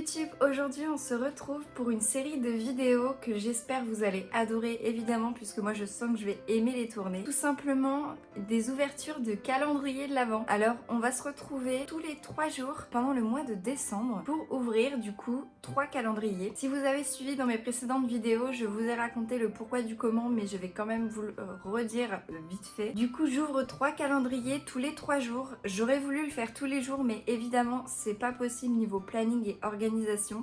YouTube, aujourd'hui on se retrouve pour une série de vidéos que j'espère vous allez adorer évidemment puisque moi je sens que je vais aimer les tourner. Tout simplement des ouvertures de calendrier de l'Avent. Alors on va se retrouver tous les 3 jours pendant le mois de décembre pour ouvrir du coup 3 calendriers. Si vous avez suivi dans mes précédentes vidéos, je vous ai raconté le pourquoi du comment mais je vais quand même vous le redire vite fait. Du coup j'ouvre 3 calendriers tous les 3 jours. J'aurais voulu le faire tous les jours mais évidemment c'est pas possible niveau planning et organisation.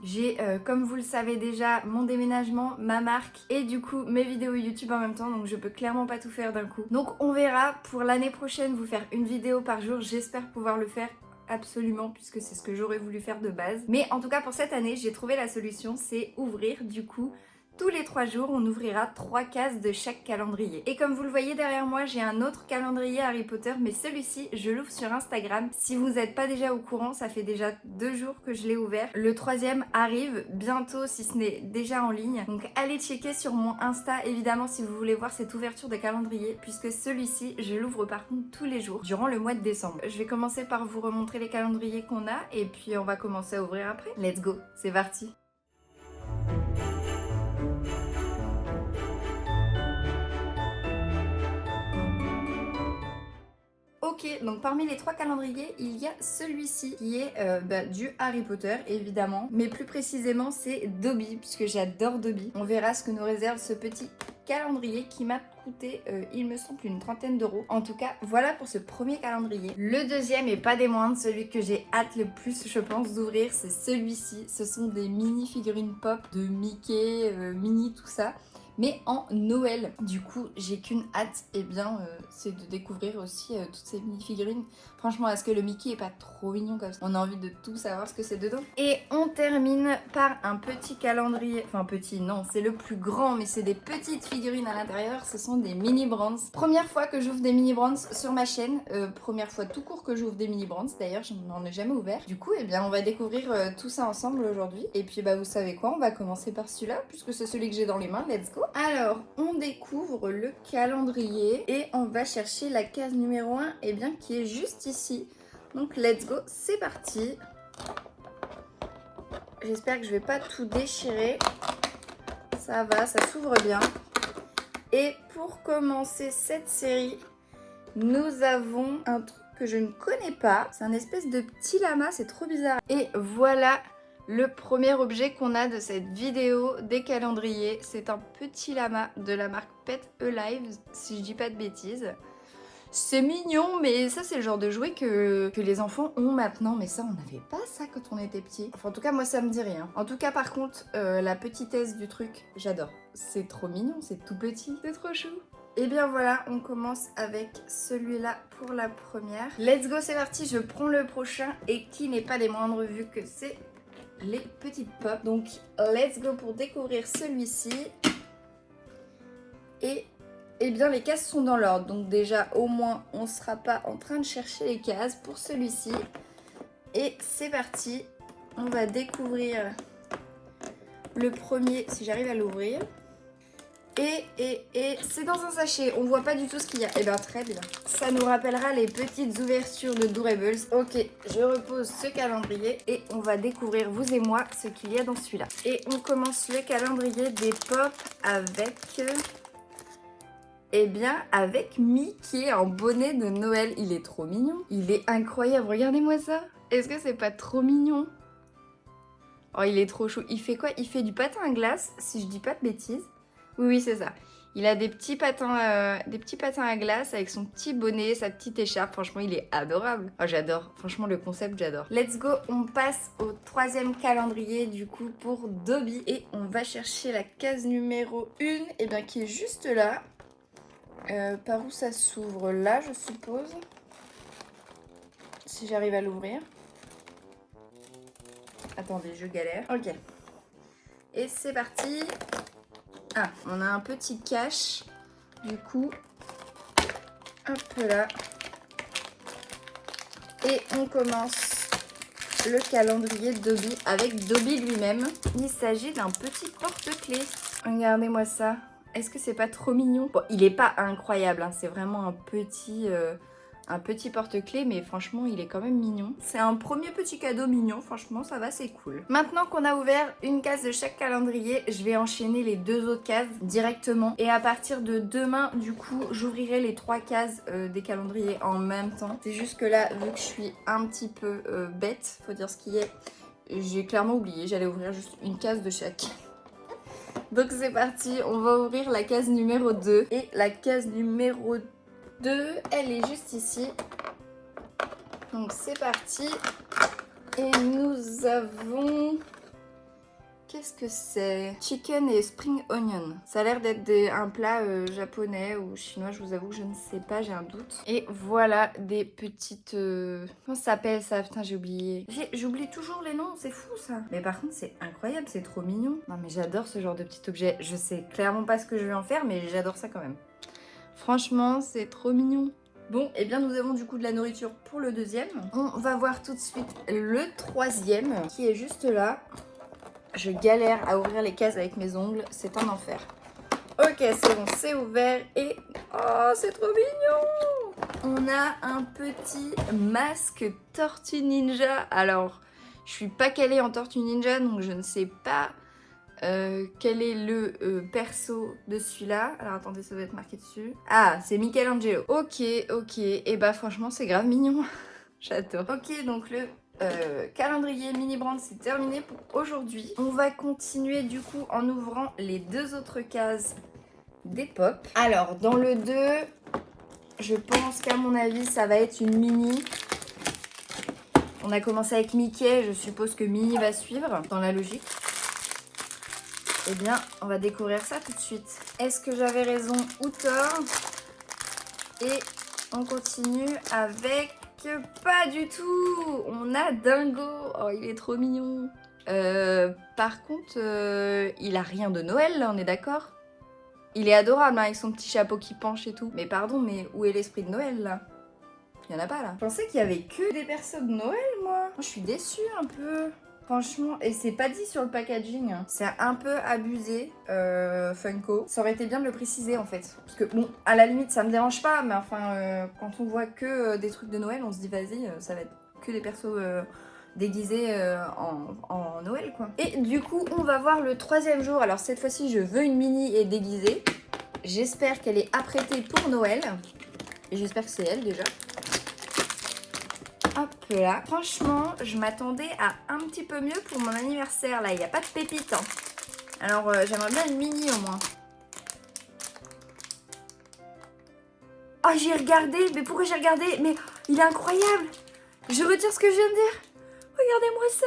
J'ai comme vous le savez déjà mon déménagement, ma marque et du coup mes vidéos YouTube en même temps, donc je peux clairement pas tout faire d'un coup. Donc on verra pour l'année prochaine vous faire une vidéo par jour, j'espère pouvoir le faire absolument puisque c'est ce que j'aurais voulu faire de base. Mais en tout cas pour cette année j'ai trouvé la solution, c'est ouvrir du coup tous les 3 jours, on ouvrira 3 cases de chaque calendrier. Et comme vous le voyez derrière moi, j'ai un autre calendrier Harry Potter, mais celui-ci, je l'ouvre sur Instagram. Si vous n'êtes pas déjà au courant, ça fait déjà 2 jours que je l'ai ouvert. Le 3e arrive bientôt, si ce n'est déjà en ligne. Donc allez checker sur mon Insta, évidemment, si vous voulez voir cette ouverture de calendrier, puisque celui-ci, je l'ouvre par contre tous les jours, durant le mois de décembre. Je vais commencer par vous remontrer les calendriers qu'on a, et puis on va commencer à ouvrir après. Let's go, c'est parti! Ok, donc parmi les 3 calendriers, il y a celui-ci qui est du Harry Potter évidemment, mais plus précisément c'est Dobby, puisque j'adore Dobby. On verra ce que nous réserve ce petit calendrier qui m'a coûté, il me semble, une trentaine d'euros. En tout cas, voilà pour ce premier calendrier. Le deuxième, et pas des moindres, celui que j'ai hâte le plus, je pense, d'ouvrir, c'est celui-ci. Ce sont des mini figurines pop de Mickey, Minnie, tout ça, mais en Noël. Du coup, j'ai qu'une hâte, et bien, c'est de découvrir aussi toutes ces mini-figurines. Franchement, est-ce que le Mickey est pas trop mignon comme ça? On a envie de tout savoir ce que c'est dedans. Et on termine par un petit calendrier, enfin petit, non, c'est le plus grand, mais c'est des petites figurines à l'intérieur, ce sont des mini Brands. Première fois que j'ouvre des mini Brands sur ma chaîne, première fois tout court que j'ouvre des mini Brands, d'ailleurs, je n'en ai jamais ouvert. Du coup, eh bien, on va découvrir tout ça ensemble aujourd'hui. Et puis, bah, vous savez quoi, on va commencer par celui-là, puisque c'est celui que j'ai dans les mains, let's go. Alors, on découvre le calendrier et on va chercher la case numéro 1, et bien, qui est juste ici. Donc, let's go, c'est parti. J'espère que je vais pas tout déchirer. Ça va, ça s'ouvre bien. Et pour commencer cette série, nous avons un truc que je ne connais pas. C'est un espèce de petit lama, c'est trop bizarre. Et voilà le premier objet qu'on a de cette vidéo des calendriers. C'est un petit lama de la marque Pet Alive, si je dis pas de bêtises. C'est mignon, mais ça c'est le genre de jouet que les enfants ont maintenant. Mais ça, on n'avait pas ça quand on était petit. Enfin, en tout cas, moi ça me dit rien. En tout cas, par contre, la petitesse du truc, j'adore. C'est trop mignon, c'est tout petit, c'est trop chou. Et bien voilà, on commence avec celui-là pour la première. Let's go, c'est parti, je prends le prochain et qui n'est pas des moindres vu que c'est les petites pop. Donc let's go pour découvrir celui-ci. Et eh bien les cases sont dans l'ordre, donc déjà au moins on ne sera pas en train de chercher les cases pour celui-ci. Et c'est parti, on va découvrir le premier si j'arrive à l'ouvrir. Et c'est dans un sachet, on voit pas du tout ce qu'il y a. Et bien très bien. Ça nous rappellera les petites ouvertures de Doorables. Ok, je repose ce calendrier et on va découvrir, vous et moi, ce qu'il y a dans celui-là. Et on commence le calendrier des pop avec... Eh bien, avec Mickey en bonnet de Noël. Il est trop mignon. Il est incroyable, regardez-moi ça. Est-ce que c'est pas trop mignon? Oh, il est trop chou. Il fait quoi? Il fait du patin à glace, si je dis pas de bêtises. Oui, c'est ça. Il a des petits patins à glace avec son petit bonnet, sa petite écharpe. Franchement, il est adorable. Oh, j'adore. Franchement, le concept, j'adore. Let's go, on passe au 3e calendrier, du coup, pour Dobby. Et on va chercher la case numéro 1, et bien, qui est juste là. Par où ça s'ouvre? Là, je suppose. Si j'arrive à l'ouvrir. Attendez, je galère. Ok. Et c'est parti. Ah, on a un petit cache. Du coup, hop là. Et on commence le calendrier de Dobby avec Dobby lui-même. Il s'agit d'un petit porte-clés. Regardez-moi ça. Est-ce que c'est pas trop mignon? Bon, il est pas incroyable, hein, c'est vraiment un petit un petit porte-clés, mais franchement, il est quand même mignon. C'est un premier petit cadeau mignon, franchement, ça va, c'est cool. Maintenant qu'on a ouvert une case de chaque calendrier, je vais enchaîner les 2 autres cases directement. Et à partir de demain, du coup, j'ouvrirai les 3 cases des calendriers en même temps. C'est juste que là, vu que je suis un petit peu bête, faut dire ce qui est, j'ai clairement oublié, j'allais ouvrir juste une case de chaque. Donc c'est parti, on va ouvrir la case numéro 2. Et la case numéro 2, elle est juste ici. Donc c'est parti. Et nous avons... Qu'est-ce que c'est? Chicken et spring onion. Ça a l'air d'être un plat japonais ou chinois, je vous avoue que je ne sais pas, j'ai un doute. Et voilà des petites... Comment ça s'appelle ça? Putain, j'ai oublié. J'oublie toujours les noms, c'est fou ça. Mais par contre, c'est incroyable, c'est trop mignon. Non mais j'adore ce genre de petit objet. Je sais clairement pas ce que je vais en faire, mais j'adore ça quand même. Franchement, c'est trop mignon. Bon, et bien nous avons du coup de la nourriture pour le deuxième. On va voir tout de suite le troisième qui est juste là. Je galère à ouvrir les cases avec mes ongles, c'est un enfer. Ok, c'est bon, c'est ouvert et... Oh, c'est trop mignon! On a un petit masque Tortue Ninja. Alors, je suis pas calée en Tortue Ninja, donc je ne sais pas quel est le perso de celui-là. Alors attendez, ça doit être marqué dessus. Ah, c'est Michelangelo. Ok, et bah franchement, c'est grave mignon. J'adore. Ok, donc le... calendrier mini brand c'est terminé pour aujourd'hui. On va continuer du coup en ouvrant les 2 autres cases des pop. Alors dans le 2, je pense qu'à mon avis ça va être une mini. On a commencé avec Mickey, je suppose que Minnie va suivre dans la logique. Eh bien on va découvrir ça tout de suite. Est-ce que j'avais raison ou tort? Et on continue avec... Que pas du tout. On a Dingo. Oh, il est trop mignon. Par contre, il a rien de Noël, là, on est d'accord? Il est adorable, hein, avec son petit chapeau qui penche et tout. Mais pardon, mais où est l'esprit de Noël, là? Il y en a pas, là. Je pensais qu'il y avait que des persos de Noël, moi. Je suis déçue, un peu. Franchement, et c'est pas dit sur le packaging. C'est un peu abusé, Funko. Ça aurait été bien de le préciser en fait. Parce que bon, à la limite, ça me dérange pas, mais enfin, quand on voit que des trucs de Noël, on se dit vas-y, ça va être que des persos déguisés en Noël quoi. Et du coup, on va voir le 3e jour. Alors cette fois-ci, je veux une mini et déguisée. J'espère qu'elle est apprêtée pour Noël. Et j'espère que c'est elle déjà. Hop là. Franchement, je m'attendais à un petit peu mieux pour mon anniversaire. Là, il n'y a pas de pépites. Hein. Alors, j'aimerais bien une mini au moins. Oh, j'ai regardé. Mais pourquoi j'ai regardé? Mais il est incroyable. Je retire ce que je viens de dire. Regardez-moi ça.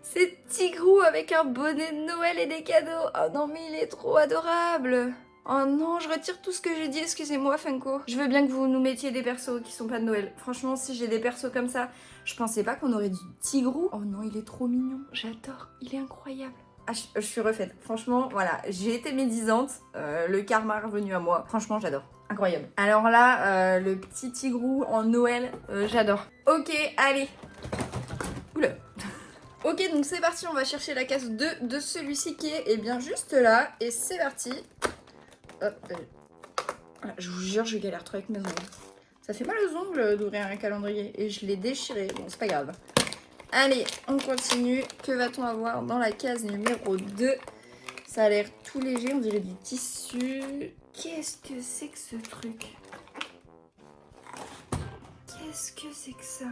C'est Tigrou avec un bonnet de Noël et des cadeaux. Oh non, mais il est trop adorable. Oh non, je retire tout ce que j'ai dit, excusez-moi Funko. Je veux bien que vous nous mettiez des persos qui sont pas de Noël. Franchement, si j'ai des persos comme ça, je pensais pas qu'on aurait du Tigrou. Oh non, il est trop mignon, j'adore, il est incroyable. Ah, je suis refaite. Franchement, voilà, j'ai été médisante, le karma est revenu à moi. Franchement, j'adore. Incroyable. Alors là, le petit Tigrou en Noël, j'adore. Ok, allez. Oula. Ok, donc c'est parti, on va chercher la case 2 de celui-ci qui est bien juste là. Et c'est parti. Hop, voilà, je vous jure, je galère trop avec mes ongles. Ça fait mal aux ongles d'ouvrir un calendrier et je l'ai déchiré. Bon, c'est pas grave. Allez, on continue. Que va-t-on avoir dans la case numéro 2? Ça a l'air tout léger, on dirait du tissu. Qu'est-ce que c'est que ce truc? Qu'est-ce que c'est que ça?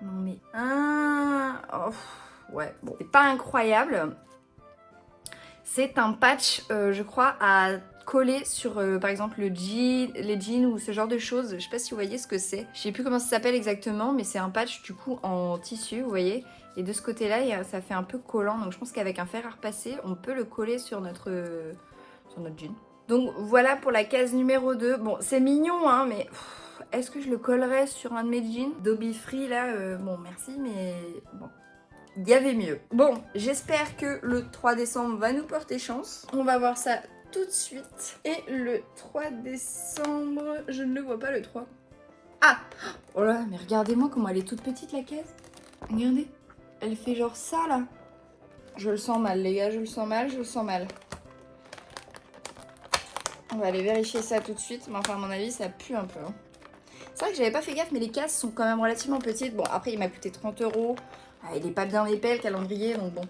Non mais... Ah, oh, ouais, bon. C'est pas incroyable. C'est un patch, je crois, à coller sur, par exemple, les jeans ou ce genre de choses. Je sais pas si vous voyez ce que c'est. Je sais plus comment ça s'appelle exactement, mais c'est un patch, du coup, en tissu, vous voyez. Et de ce côté-là, ça fait un peu collant. Donc, je pense qu'avec un fer à repasser, on peut le coller sur notre jean. Donc, voilà pour la case numéro 2. Bon, c'est mignon, hein, mais... Est-ce que je le collerais sur un de mes jeans? Dobby Free, là, bon, merci, mais... Bon... Il y avait mieux. Bon, j'espère que le 3 décembre va nous porter chance. On va voir ça tout de suite. Et le 3 décembre, je ne le vois pas le 3. Ah! Oh là, mais regardez-moi comment elle est toute petite la caisse. Regardez, elle fait genre ça là. Je le sens mal les gars, je le sens mal, je le sens mal. On va aller vérifier ça tout de suite, mais enfin à mon avis ça pue un peu. Hein. C'est vrai que j'avais pas fait gaffe, mais les cases sont quand même relativement petites. Bon, après il m'a coûté 30 €. Il est pas bien épais le calendrier, donc bon.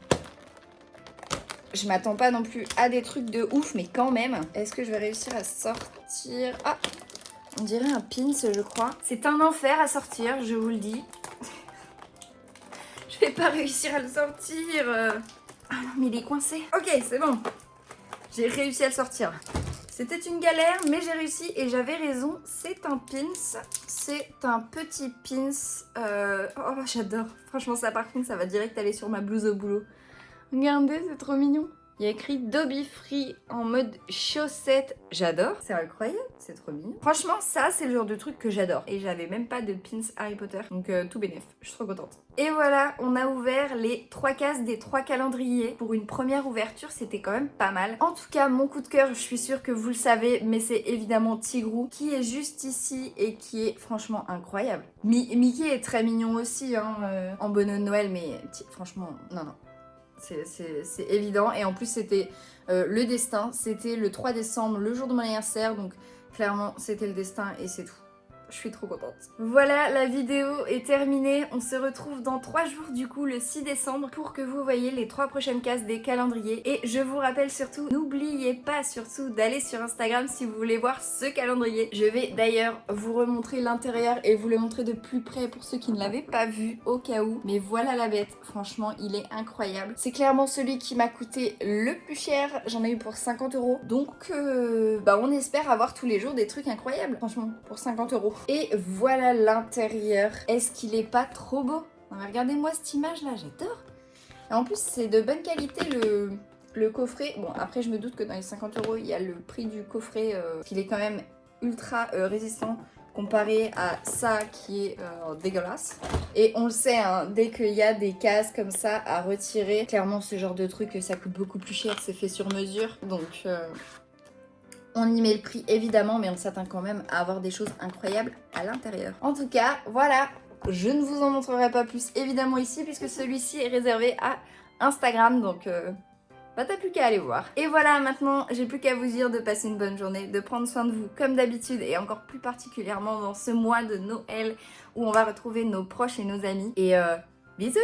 Je m'attends pas non plus à des trucs de ouf, mais quand même. Est-ce que je vais réussir à sortir? Ah, on dirait un pins, je crois. C'est un enfer à sortir, je vous le dis. Je vais pas réussir à le sortir. Ah non, mais il est coincé. Ok, c'est bon. J'ai réussi à le sortir. C'était une galère, mais j'ai réussi et j'avais raison. C'est un pins. C'est un petit pins. Oh, j'adore. Franchement, ça par contre, ça va direct aller sur ma blouse au boulot. Regardez, c'est trop mignon. Il y a écrit Dobby Free en mode chaussette. J'adore. C'est incroyable, c'est trop mignon. Franchement, ça, c'est le genre de truc que j'adore. Et j'avais même pas de pins Harry Potter. Donc tout bénef. Je suis trop contente. Et voilà, on a ouvert les 3 cases des 3 calendriers. Pour une première ouverture, c'était quand même pas mal. En tout cas, mon coup de cœur, je suis sûre que vous le savez, mais c'est évidemment Tigrou qui est juste ici et qui est franchement incroyable. Mickey est très mignon aussi, hein, en bonne Noël, mais franchement, non. C'est évident. Et en plus, c'était le destin. C'était le 3 décembre, le jour de mon anniversaire. Donc, clairement, c'était le destin et c'est tout. Je suis trop contente. Voilà, la vidéo est terminée. On se retrouve dans 3 jours, du coup, le 6 décembre, pour que vous voyez les 3 prochaines cases des calendriers. Et je vous rappelle surtout, n'oubliez pas surtout d'aller sur Instagram si vous voulez voir ce calendrier. Je vais d'ailleurs vous remontrer l'intérieur et vous le montrer de plus près pour ceux qui ne l'avaient pas vu, au cas où. Mais voilà la bête, franchement, il est incroyable. C'est clairement celui qui m'a coûté le plus cher. J'en ai eu pour 50 €. Donc, on espère avoir tous les jours des trucs incroyables, franchement, pour 50 €. Et voilà l'intérieur. Est-ce qu'il est pas trop beau? Non mais regardez-moi cette image là, j'adore. Et en plus c'est de bonne qualité le coffret. Bon après je me doute que dans les 50 € il y a le prix du coffret, qu'il est quand même ultra résistant comparé à ça qui est dégueulasse. Et on le sait, hein, dès qu'il y a des cases comme ça à retirer, clairement ce genre de truc ça coûte beaucoup plus cher, c'est fait sur mesure. Donc... on y met le prix évidemment, mais on s'attend quand même à avoir des choses incroyables à l'intérieur. En tout cas, voilà, je ne vous en montrerai pas plus évidemment ici, puisque celui-ci est réservé à Instagram, donc t'as plus qu'à aller voir. Et voilà, maintenant, j'ai plus qu'à vous dire de passer une bonne journée, de prendre soin de vous comme d'habitude, et encore plus particulièrement dans ce mois de Noël, où on va retrouver nos proches et nos amis. Et bisous!